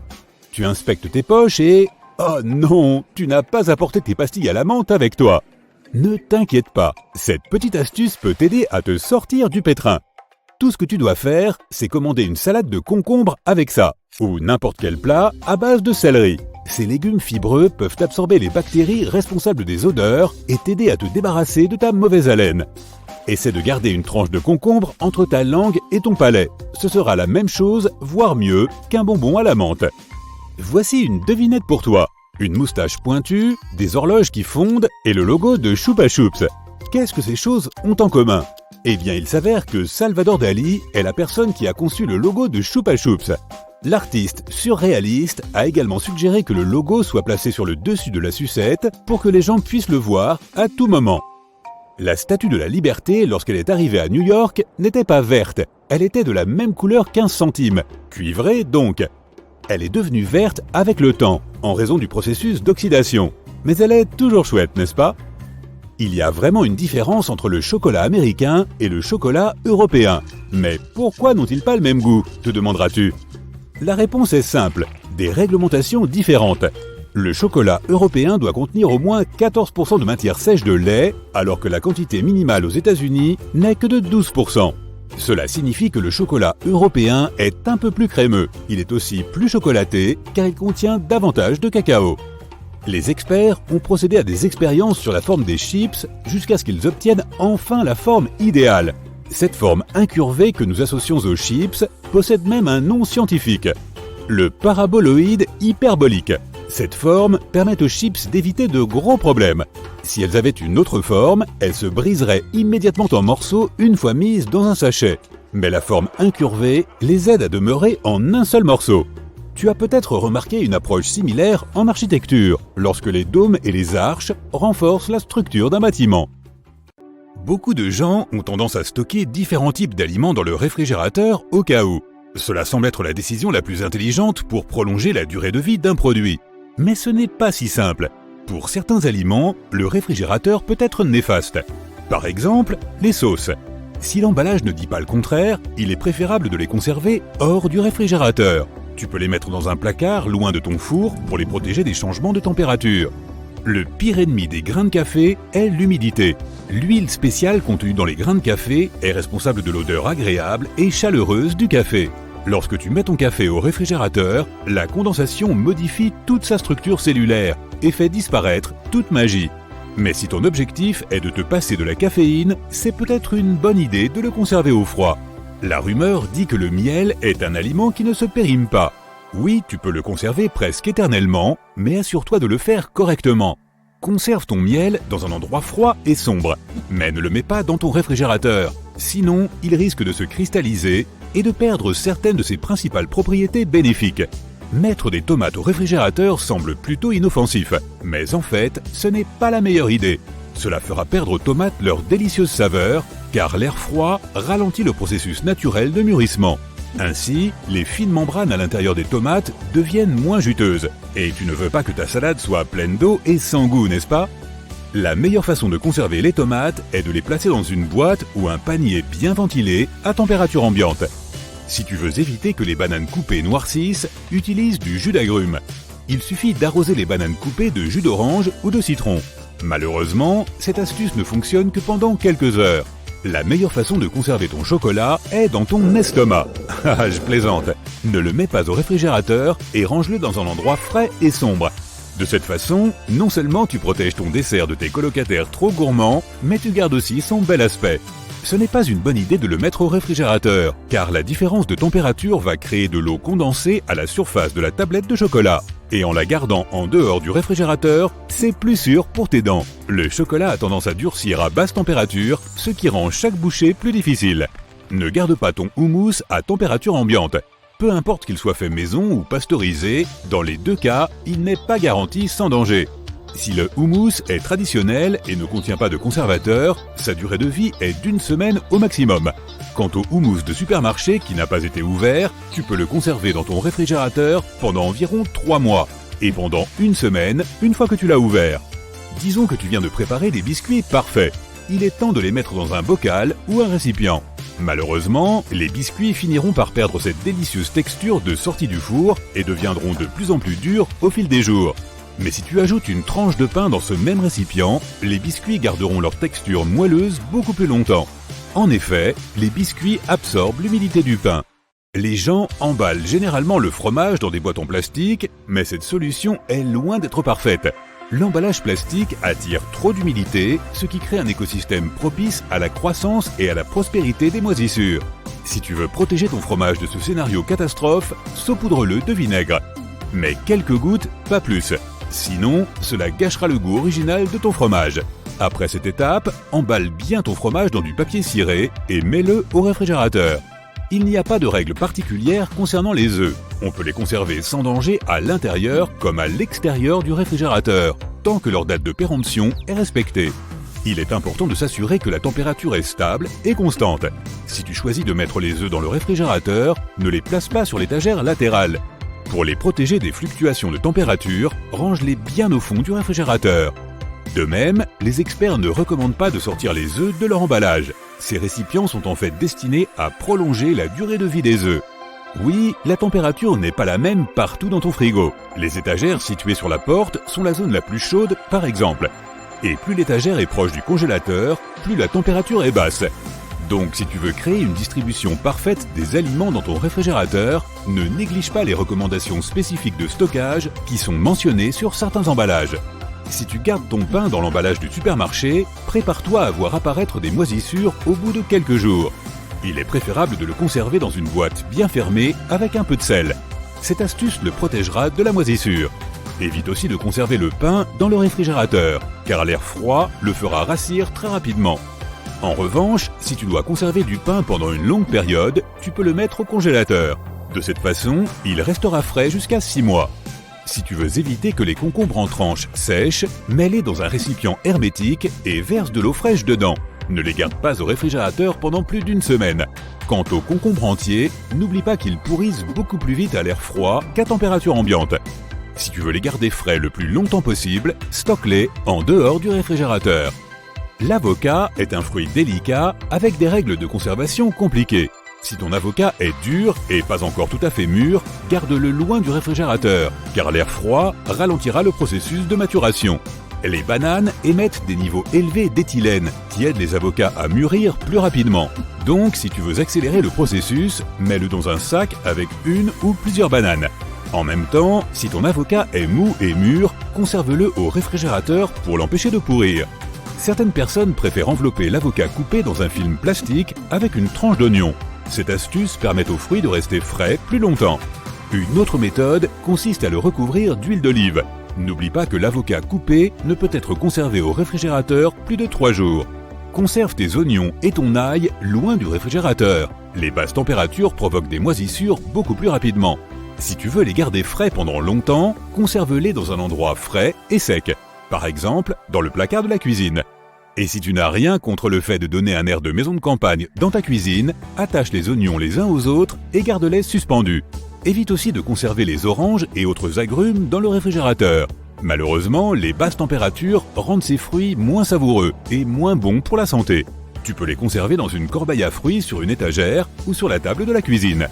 Tu inspectes tes poches et... Oh non, tu n'as pas apporté tes pastilles à la menthe avec toi. Ne t'inquiète pas, cette petite astuce peut t'aider à te sortir du pétrin. Tout ce que tu dois faire, c'est commander une salade de concombre avec ça, ou n'importe quel plat à base de céleri. Ces légumes fibreux peuvent absorber les bactéries responsables des odeurs et t'aider à te débarrasser de ta mauvaise haleine. Essaie de garder une tranche de concombre entre ta langue et ton palais. Ce sera la même chose, voire mieux, qu'un bonbon à la menthe. Voici une devinette pour toi. Une moustache pointue, des horloges qui fondent et le logo de Chupa Chups. Qu'est-ce que ces choses ont en commun ? Eh bien, il s'avère que Salvador Dali est la personne qui a conçu le logo de Chupa Chups. L'artiste surréaliste a également suggéré que le logo soit placé sur le dessus de la sucette pour que les gens puissent le voir à tout moment. La Statue de la Liberté, lorsqu'elle est arrivée à New York, n'était pas verte. Elle était de la même couleur qu'1 centime, cuivrée donc. Elle est devenue verte avec le temps, en raison du processus d'oxydation. Mais elle est toujours chouette, n'est-ce pas ? Il y a vraiment une différence entre le chocolat américain et le chocolat européen. Mais pourquoi n'ont-ils pas le même goût, te demanderas-tu ? La réponse est simple, des réglementations différentes. Le chocolat européen doit contenir au moins 14% de matière sèche de lait, alors que la quantité minimale aux États-Unis n'est que de 12%. Cela signifie que le chocolat européen est un peu plus crémeux. Il est aussi plus chocolaté car il contient davantage de cacao. Les experts ont procédé à des expériences sur la forme des chips jusqu'à ce qu'ils obtiennent enfin la forme idéale. Cette forme incurvée que nous associons aux chips possède même un nom scientifique, le paraboloïde hyperbolique. Cette forme permet aux chips d'éviter de gros problèmes. Si elles avaient une autre forme, elles se briseraient immédiatement en morceaux une fois mises dans un sachet. Mais la forme incurvée les aide à demeurer en un seul morceau. Tu as peut-être remarqué une approche similaire en architecture, lorsque les dômes et les arches renforcent la structure d'un bâtiment. Beaucoup de gens ont tendance à stocker différents types d'aliments dans le réfrigérateur au cas où. Cela semble être la décision la plus intelligente pour prolonger la durée de vie d'un produit. Mais ce n'est pas si simple. Pour certains aliments, le réfrigérateur peut être néfaste. Par exemple, les sauces. Si l'emballage ne dit pas le contraire, il est préférable de les conserver hors du réfrigérateur. Tu peux les mettre dans un placard loin de ton four pour les protéger des changements de température. Le pire ennemi des grains de café est l'humidité. L'huile spéciale contenue dans les grains de café est responsable de l'odeur agréable et chaleureuse du café. Lorsque tu mets ton café au réfrigérateur, la condensation modifie toute sa structure cellulaire et fait disparaître toute magie. Mais si ton objectif est de te passer de la caféine, c'est peut-être une bonne idée de le conserver au froid. La rumeur dit que le miel est un aliment qui ne se périme pas. Oui, tu peux le conserver presque éternellement, mais assure-toi de le faire correctement. Conserve ton miel dans un endroit froid et sombre, mais ne le mets pas dans ton réfrigérateur. Sinon, il risque de se cristalliser et de perdre certaines de ses principales propriétés bénéfiques. Mettre des tomates au réfrigérateur semble plutôt inoffensif, mais en fait, ce n'est pas la meilleure idée. Cela fera perdre aux tomates leur délicieuse saveur, car l'air froid ralentit le processus naturel de mûrissement. Ainsi, les fines membranes à l'intérieur des tomates deviennent moins juteuses. Et tu ne veux pas que ta salade soit pleine d'eau et sans goût, n'est-ce pas ? La meilleure façon de conserver les tomates est de les placer dans une boîte ou un panier bien ventilé à température ambiante. Si tu veux éviter que les bananes coupées noircissent, utilise du jus d'agrumes. Il suffit d'arroser les bananes coupées de jus d'orange ou de citron. Malheureusement, cette astuce ne fonctionne que pendant quelques heures. La meilleure façon de conserver ton chocolat est dans ton estomac. Ah, je plaisante. Ne le mets pas au réfrigérateur et range-le dans un endroit frais et sombre. De cette façon, non seulement tu protèges ton dessert de tes colocataires trop gourmands, mais tu gardes aussi son bel aspect. Ce n'est pas une bonne idée de le mettre au réfrigérateur, car la différence de température va créer de l'eau condensée à la surface de la tablette de chocolat. Et en la gardant en dehors du réfrigérateur, c'est plus sûr pour tes dents. Le chocolat a tendance à durcir à basse température, ce qui rend chaque bouchée plus difficile. Ne garde pas ton houmous à température ambiante. Peu importe qu'il soit fait maison ou pasteurisé, dans les deux cas, il n'est pas garanti sans danger. Si le houmous est traditionnel et ne contient pas de conservateur, sa durée de vie est d'1 semaine au maximum. Quant au houmous de supermarché qui n'a pas été ouvert, tu peux le conserver dans ton réfrigérateur pendant environ 3 mois et pendant 1 semaine une fois que tu l'as ouvert. Disons que tu viens de préparer des biscuits parfaits. Il est temps de les mettre dans un bocal ou un récipient. Malheureusement, les biscuits finiront par perdre cette délicieuse texture de sortie du four et deviendront de plus en plus durs au fil des jours. Mais si tu ajoutes une tranche de pain dans ce même récipient, les biscuits garderont leur texture moelleuse beaucoup plus longtemps. En effet, les biscuits absorbent l'humidité du pain. Les gens emballent généralement le fromage dans des boîtes en plastique, mais cette solution est loin d'être parfaite. L'emballage plastique attire trop d'humidité, ce qui crée un écosystème propice à la croissance et à la prospérité des moisissures. Si tu veux protéger ton fromage de ce scénario catastrophe, saupoudre-le de vinaigre. Mais quelques gouttes, pas plus. Sinon, cela gâchera le goût original de ton fromage. Après cette étape, emballe bien ton fromage dans du papier ciré et mets-le au réfrigérateur. Il n'y a pas de règle particulière concernant les œufs. On peut les conserver sans danger à l'intérieur comme à l'extérieur du réfrigérateur, tant que leur date de péremption est respectée. Il est important de s'assurer que la température est stable et constante. Si tu choisis de mettre les œufs dans le réfrigérateur, ne les place pas sur l'étagère latérale. Pour les protéger des fluctuations de température, range-les bien au fond du réfrigérateur. De même, les experts ne recommandent pas de sortir les œufs de leur emballage. Ces récipients sont en fait destinés à prolonger la durée de vie des œufs. Oui, la température n'est pas la même partout dans ton frigo. Les étagères situées sur la porte sont la zone la plus chaude, par exemple. Et plus l'étagère est proche du congélateur, plus la température est basse. Donc si tu veux créer une distribution parfaite des aliments dans ton réfrigérateur, ne néglige pas les recommandations spécifiques de stockage qui sont mentionnées sur certains emballages. Si tu gardes ton pain dans l'emballage du supermarché, prépare-toi à voir apparaître des moisissures au bout de quelques jours. Il est préférable de le conserver dans une boîte bien fermée avec un peu de sel. Cette astuce le protégera de la moisissure. Évite aussi de conserver le pain dans le réfrigérateur, car l'air froid le fera rassir très rapidement. En revanche, si tu dois conserver du pain pendant une longue période, tu peux le mettre au congélateur. De cette façon, il restera frais jusqu'à 6 mois. Si tu veux éviter que les concombres en tranches sèchent, mets-les dans un récipient hermétique et verse de l'eau fraîche dedans. Ne les garde pas au réfrigérateur pendant plus d'une semaine. Quant aux concombres entiers, n'oublie pas qu'ils pourrissent beaucoup plus vite à l'air froid qu'à température ambiante. Si tu veux les garder frais le plus longtemps possible, stocke-les en dehors du réfrigérateur. L'avocat est un fruit délicat avec des règles de conservation compliquées. Si ton avocat est dur et pas encore tout à fait mûr, garde-le loin du réfrigérateur, car l'air froid ralentira le processus de maturation. Les bananes émettent des niveaux élevés d'éthylène, qui aident les avocats à mûrir plus rapidement. Donc, si tu veux accélérer le processus, mets-le dans un sac avec une ou plusieurs bananes. En même temps, si ton avocat est mou et mûr, conserve-le au réfrigérateur pour l'empêcher de pourrir. Certaines personnes préfèrent envelopper l'avocat coupé dans un film plastique avec une tranche d'oignon. Cette astuce permet aux fruits de rester frais plus longtemps. Une autre méthode consiste à le recouvrir d'huile d'olive. N'oublie pas que l'avocat coupé ne peut être conservé au réfrigérateur plus de 3 jours. Conserve tes oignons et ton ail loin du réfrigérateur. Les basses températures provoquent des moisissures beaucoup plus rapidement. Si tu veux les garder frais pendant longtemps, conserve-les dans un endroit frais et sec. Par exemple, dans le placard de la cuisine. Et si tu n'as rien contre le fait de donner un air de maison de campagne dans ta cuisine, attache les oignons les uns aux autres et garde-les suspendus. Évite aussi de conserver les oranges et autres agrumes dans le réfrigérateur. Malheureusement, les basses températures rendent ces fruits moins savoureux et moins bons pour la santé. Tu peux les conserver dans une corbeille à fruits sur une étagère ou sur la table de la cuisine.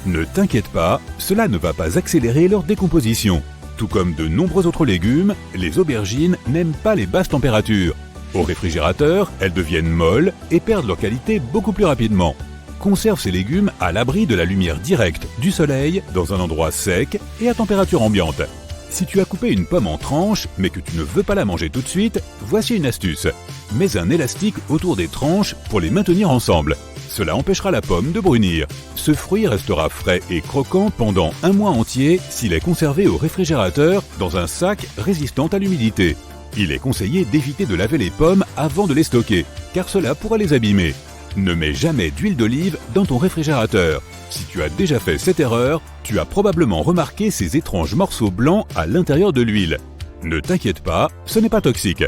Ne t'inquiète pas, cela ne va pas accélérer leur décomposition. Tout comme de nombreux autres légumes, les aubergines n'aiment pas les basses températures. Au réfrigérateur, elles deviennent molles et perdent leur qualité beaucoup plus rapidement. Conserve ces légumes à l'abri de la lumière directe du soleil dans un endroit sec et à température ambiante. Si tu as coupé une pomme en tranches mais que tu ne veux pas la manger tout de suite, voici une astuce. Mets un élastique autour des tranches pour les maintenir ensemble. Cela empêchera la pomme de brunir. Ce fruit restera frais et croquant pendant 1 mois entier s'il est conservé au réfrigérateur dans un sac résistant à l'humidité. Il est conseillé d'éviter de laver les pommes avant de les stocker, car cela pourrait les abîmer. Ne mets jamais d'huile d'olive dans ton réfrigérateur. Si tu as déjà fait cette erreur, tu as probablement remarqué ces étranges morceaux blancs à l'intérieur de l'huile. Ne t'inquiète pas, ce n'est pas toxique.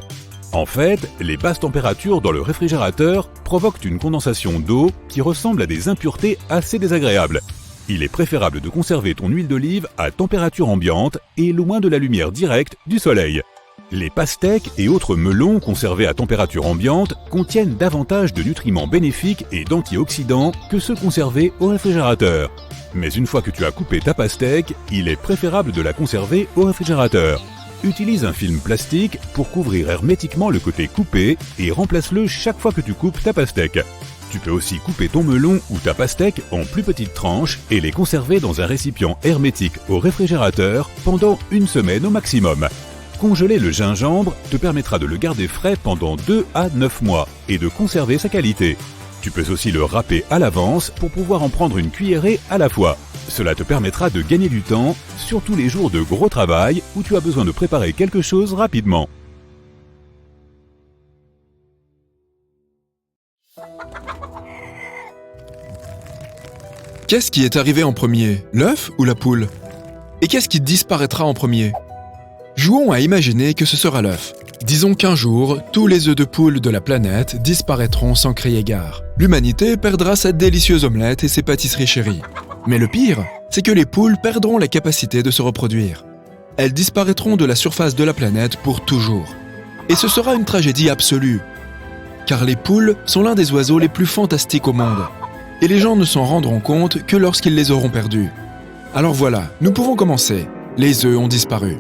En fait, les basses températures dans le réfrigérateur provoquent une condensation d'eau qui ressemble à des impuretés assez désagréables. Il est préférable de conserver ton huile d'olive à température ambiante et loin de la lumière directe du soleil. Les pastèques et autres melons conservés à température ambiante contiennent davantage de nutriments bénéfiques et d'antioxydants que ceux conservés au réfrigérateur. Mais une fois que tu as coupé ta pastèque, il est préférable de la conserver au réfrigérateur. Utilise un film plastique pour couvrir hermétiquement le côté coupé et remplace-le chaque fois que tu coupes ta pastèque. Tu peux aussi couper ton melon ou ta pastèque en plus petites tranches et les conserver dans un récipient hermétique au réfrigérateur pendant 1 semaine au maximum. Congeler le gingembre te permettra de le garder frais pendant 2 à 9 mois et de conserver sa qualité. Tu peux aussi le râper à l'avance pour pouvoir en prendre une cuillerée à la fois. Cela te permettra de gagner du temps, surtout les jours de gros travail où tu as besoin de préparer quelque chose rapidement. Qu'est-ce qui est arrivé en premier, l'œuf ou la poule? Et qu'est-ce qui disparaîtra en premier? Jouons à imaginer que ce sera l'œuf. Disons qu'un jour, tous les œufs de poule de la planète disparaîtront sans crier gare. L'humanité perdra sa délicieuse omelette et ses pâtisseries chéries. Mais le pire, c'est que les poules perdront la capacité de se reproduire. Elles disparaîtront de la surface de la planète pour toujours. Et ce sera une tragédie absolue. Car les poules sont l'un des oiseaux les plus fantastiques au monde. Et les gens ne s'en rendront compte que lorsqu'ils les auront perdus. Alors voilà, nous pouvons commencer. Les œufs ont disparu.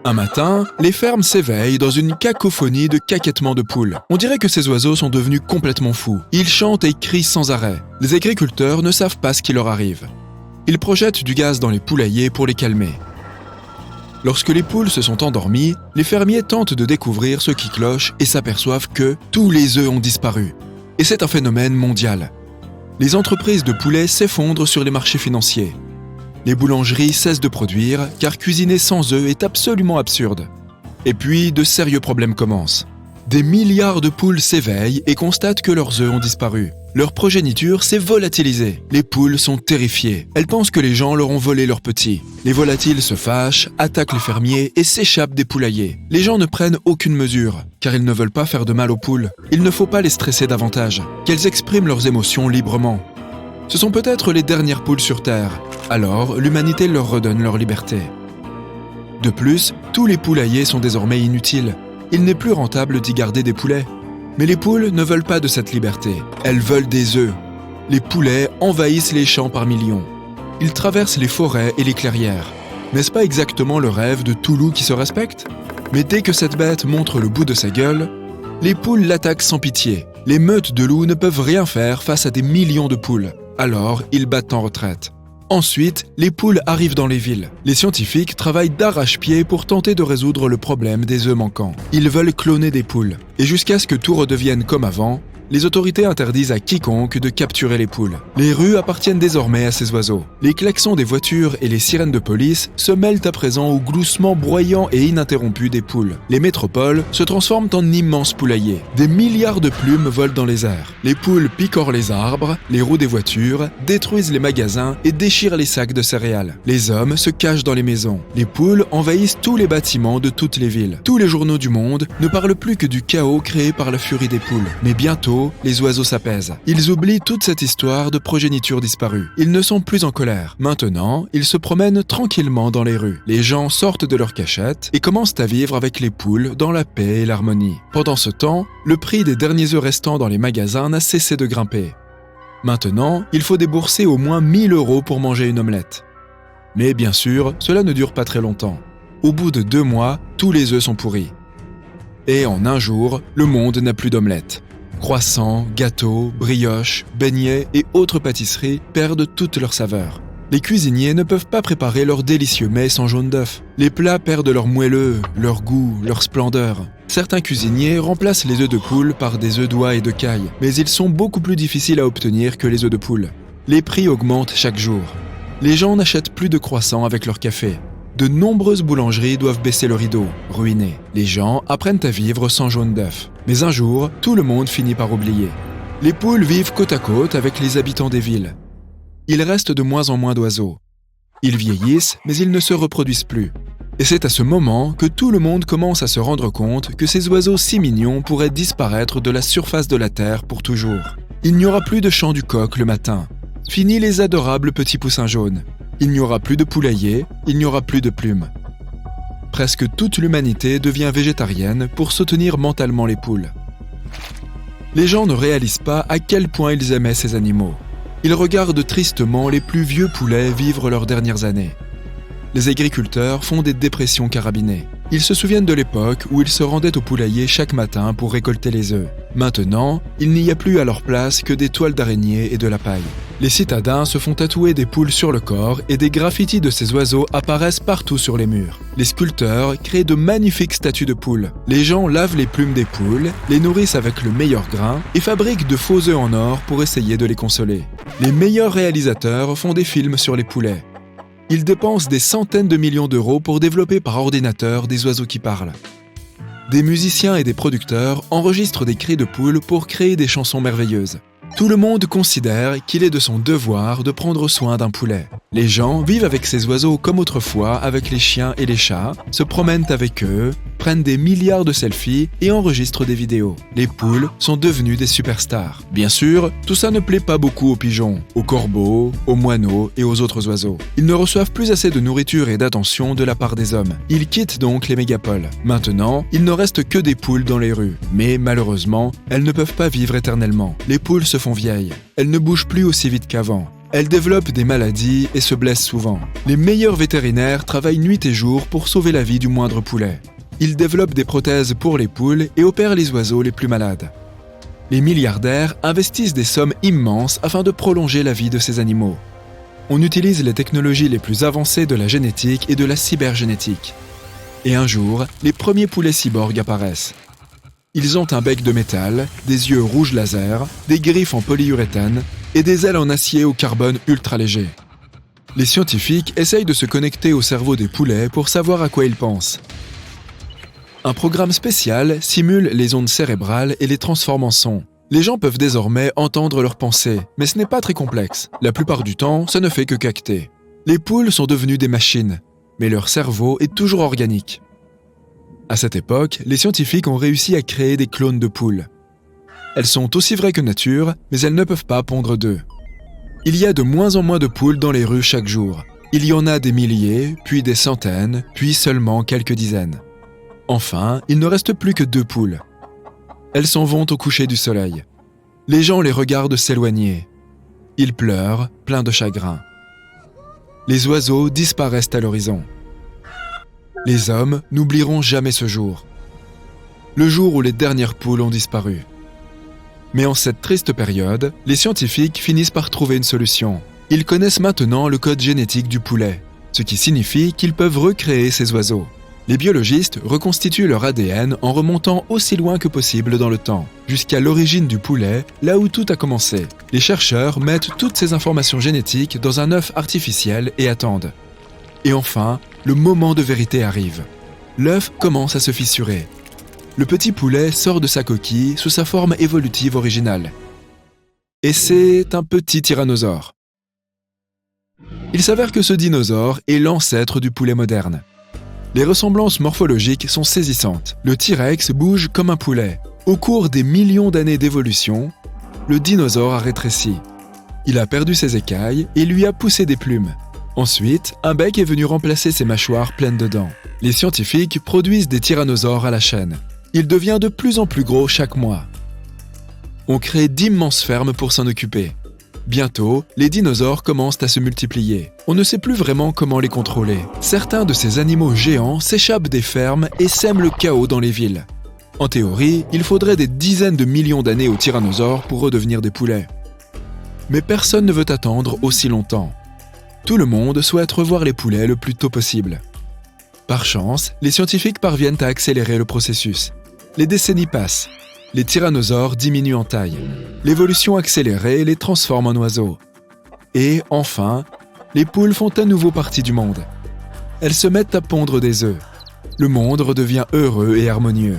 Un matin, les fermes s'éveillent dans une cacophonie de caquettements de poules. On dirait que ces oiseaux sont devenus complètement fous. Ils chantent et crient sans arrêt. Les agriculteurs ne savent pas ce qui leur arrive. Ils projettent du gaz dans les poulaillers pour les calmer. Lorsque les poules se sont endormies, les fermiers tentent de découvrir ce qui cloche et s'aperçoivent que tous les œufs ont disparu. Et c'est un phénomène mondial. Les entreprises de poulets s'effondrent sur les marchés financiers. Les boulangeries cessent de produire car cuisiner sans œufs est absolument absurde. Et puis, de sérieux problèmes commencent. Des milliards de poules s'éveillent et constatent que leurs œufs ont disparu. Leur progéniture s'est volatilisée. Les poules sont terrifiées. Elles pensent que les gens leur ont volé leurs petits. Les volatiles se fâchent, attaquent les fermiers et s'échappent des poulaillers. Les gens ne prennent aucune mesure, car ils ne veulent pas faire de mal aux poules. Il ne faut pas les stresser davantage, qu'elles expriment leurs émotions librement. Ce sont peut-être les dernières poules sur Terre, alors l'humanité leur redonne leur liberté. De plus, tous les poulaillers sont désormais inutiles. Il n'est plus rentable d'y garder des poulets. Mais les poules ne veulent pas de cette liberté. Elles veulent des œufs. Les poulets envahissent les champs par millions. Ils traversent les forêts et les clairières. N'est-ce pas exactement le rêve de tout loup qui se respecte? Mais dès que cette bête montre le bout de sa gueule, les poules l'attaquent sans pitié. Les meutes de loups ne peuvent rien faire face à des millions de poules. Alors, ils battent en retraite. Ensuite, les poules arrivent dans les villes. Les scientifiques travaillent d'arrache-pied pour tenter de résoudre le problème des œufs manquants. Ils veulent cloner des poules. Et jusqu'à ce que tout redevienne comme avant, les autorités interdisent à quiconque de capturer les poules. Les rues appartiennent désormais à ces oiseaux. Les klaxons des voitures et les sirènes de police se mêlent à présent au gloussement broyant et ininterrompu des poules. Les métropoles se transforment en immenses poulaillers. Des milliards de plumes volent dans les airs. Les poules picorent les arbres, les roues des voitures, détruisent les magasins et déchirent les sacs de céréales. Les hommes se cachent dans les maisons. Les poules envahissent tous les bâtiments de toutes les villes. Tous les journaux du monde ne parlent plus que du chaos créé par la furie des poules. Mais bientôt, les oiseaux s'apaisent. Ils oublient toute cette histoire de progéniture disparue. Ils ne sont plus en colère. Maintenant, ils se promènent tranquillement dans les rues. Les gens sortent de leur cachette et commencent à vivre avec les poules dans la paix et l'harmonie. Pendant ce temps, le prix des derniers œufs restants dans les magasins n'a cessé de grimper. Maintenant, il faut débourser au moins 1 000 € pour manger une omelette. Mais bien sûr, cela ne dure pas très longtemps. Au bout de 2 mois, tous les œufs sont pourris. Et en un jour, le monde n'a plus d'omelette. Croissants, gâteaux, brioches, beignets et autres pâtisseries perdent toute leur saveur. Les cuisiniers ne peuvent pas préparer leurs délicieux mets sans jaune d'œuf. Les plats perdent leur moelleux, leur goût, leur splendeur. Certains cuisiniers remplacent les œufs de poule par des œufs d'oie et de caille, mais ils sont beaucoup plus difficiles à obtenir que les œufs de poule. Les prix augmentent chaque jour. Les gens n'achètent plus de croissants avec leur café. De nombreuses boulangeries doivent baisser le rideau, ruinées. Les gens apprennent à vivre sans jaune d'œuf. Mais un jour, tout le monde finit par oublier. Les poules vivent côte à côte avec les habitants des villes. Il reste de moins en moins d'oiseaux. Ils vieillissent, mais ils ne se reproduisent plus. Et c'est à ce moment que tout le monde commence à se rendre compte que ces oiseaux si mignons pourraient disparaître de la surface de la Terre pour toujours. Il n'y aura plus de chant du coq le matin. Fini les adorables petits poussins jaunes. Il n'y aura plus de poulailler, il n'y aura plus de plumes. presque toute l'humanité devient végétarienne pour soutenir mentalement les poules. Les gens ne réalisent pas à quel point ils aimaient ces animaux. Ils regardent tristement les plus vieux poulets vivre leurs dernières années. Les agriculteurs font des dépressions carabinées. Ils se souviennent de l'époque où ils se rendaient au poulailler chaque matin pour récolter les œufs. Maintenant, il n'y a plus à leur place que des toiles d'araignée et de la paille. Les citadins se font tatouer des poules sur le corps et des graffitis de ces oiseaux apparaissent partout sur les murs. Les sculpteurs créent de magnifiques statues de poules. Les gens lavent les plumes des poules, les nourrissent avec le meilleur grain et fabriquent de faux œufs en or pour essayer de les consoler. Les meilleurs réalisateurs font des films sur les poulets. Ils dépensent des centaines de millions d'euros pour développer par ordinateur des oiseaux qui parlent. Des musiciens et des producteurs enregistrent des cris de poules pour créer des chansons merveilleuses. Tout le monde considère qu'il est de son devoir de prendre soin d'un poulet. Les gens vivent avec ces oiseaux comme autrefois avec les chiens et les chats, se promènent avec eux, prennent des milliards de selfies et enregistrent des vidéos. Les poules sont devenues des superstars. Bien sûr, tout ça ne plaît pas beaucoup aux pigeons, aux corbeaux, aux moineaux et aux autres oiseaux. Ils ne reçoivent plus assez de nourriture et d'attention de la part des hommes. Ils quittent donc les mégapoles. Maintenant, il ne reste que des poules dans les rues. Mais malheureusement, elles ne peuvent pas vivre éternellement. Les poules se font vieilles. Elles ne bougent plus aussi vite qu'avant. Elles développent des maladies et se blessent souvent. Les meilleurs vétérinaires travaillent nuit et jour pour sauver la vie du moindre poulet. Ils développent des prothèses pour les poules et opèrent les oiseaux les plus malades. Les milliardaires investissent des sommes immenses afin de prolonger la vie de ces animaux. On utilise les technologies les plus avancées de la génétique et de la cybergénétique. Et un jour, les premiers poulets cyborgs apparaissent. Ils ont un bec de métal, des yeux rouges laser, des griffes en polyuréthane et des ailes en acier au carbone ultra léger. Les scientifiques essayent de se connecter au cerveau des poulets pour savoir à quoi ils pensent. Un programme spécial simule les ondes cérébrales et les transforme en son. Les gens peuvent désormais entendre leurs pensées, mais ce n'est pas très complexe. La plupart du temps, ça ne fait que capter. Les poules sont devenues des machines, mais leur cerveau est toujours organique. À cette époque, les scientifiques ont réussi à créer des clones de poules. Elles sont aussi vraies que nature, mais elles ne peuvent pas pondre d'œufs. Il y a de moins en moins de poules dans les rues chaque jour. Il y en a des milliers, puis des centaines, puis seulement quelques dizaines. Enfin, il ne reste plus que 2 poules. Elles s'en vont au coucher du soleil. Les gens les regardent s'éloigner. Ils pleurent, pleins de chagrin. Les oiseaux disparaissent à l'horizon. Les hommes n'oublieront jamais ce jour. Le jour où les dernières poules ont disparu. Mais en cette triste période, les scientifiques finissent par trouver une solution. Ils connaissent maintenant le code génétique du poulet, ce qui signifie qu'ils peuvent recréer ces oiseaux. Les biologistes reconstituent leur ADN en remontant aussi loin que possible dans le temps, jusqu'à l'origine du poulet, là où tout a commencé. Les chercheurs mettent toutes ces informations génétiques dans un œuf artificiel et attendent. Et enfin, le moment de vérité arrive. L'œuf commence à se fissurer. Le petit poulet sort de sa coquille sous sa forme évolutive originale. Et c'est un petit tyrannosaure. Il s'avère que ce dinosaure est l'ancêtre du poulet moderne. Les ressemblances morphologiques sont saisissantes. Le T-Rex bouge comme un poulet. Au cours des millions d'années d'évolution, le dinosaure a rétréci. Il a perdu ses écailles et lui a poussé des plumes. Ensuite, un bec est venu remplacer ses mâchoires pleines de dents. Les scientifiques produisent des tyrannosaures à la chaîne. Il devient de plus en plus gros chaque mois. On crée d'immenses fermes pour s'en occuper. Bientôt, les dinosaures commencent à se multiplier. On ne sait plus vraiment comment les contrôler. Certains de ces animaux géants s'échappent des fermes et sèment le chaos dans les villes. En théorie, il faudrait des dizaines de millions d'années aux tyrannosaures pour redevenir des poulets. Mais personne ne veut attendre aussi longtemps. Tout le monde souhaite revoir les poulets le plus tôt possible. Par chance, les scientifiques parviennent à accélérer le processus. Les décennies passent. Les tyrannosaures diminuent en taille. L'évolution accélérée les transforme en oiseaux. Et enfin, les poules font à nouveau partie du monde. Elles se mettent à pondre des œufs. Le monde redevient heureux et harmonieux.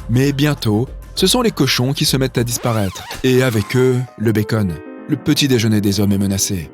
Mais bientôt, ce sont les cochons qui se mettent à disparaître. Et avec eux, le bacon. Le petit déjeuner des hommes est menacé.